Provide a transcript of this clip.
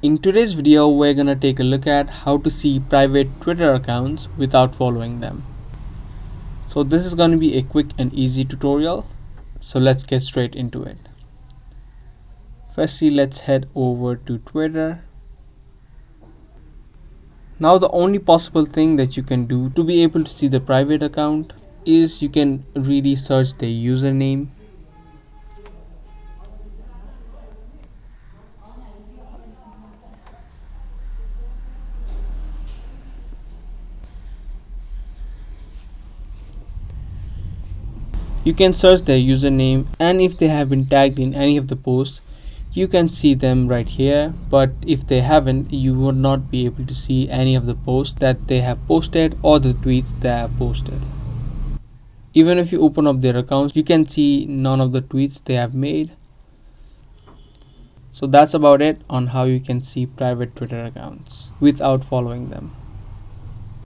In today's video, we're gonna take a look at how to see private Twitter accounts without following them. So this is gonna be a quick and easy tutorial. So let's get straight into it. Firstly, let's head over to Twitter. Now the only possible thing that you can do to be able to see the private account is you can really search their username. You can search their username, and if they have been tagged in any of the posts, you can see them right here. But if they haven't, you would not be able to see any of the posts that they have posted or the tweets they have posted. Even if you open up their accounts, you can see none of the tweets they have made. So that's about it on how you can see private Twitter accounts without following them.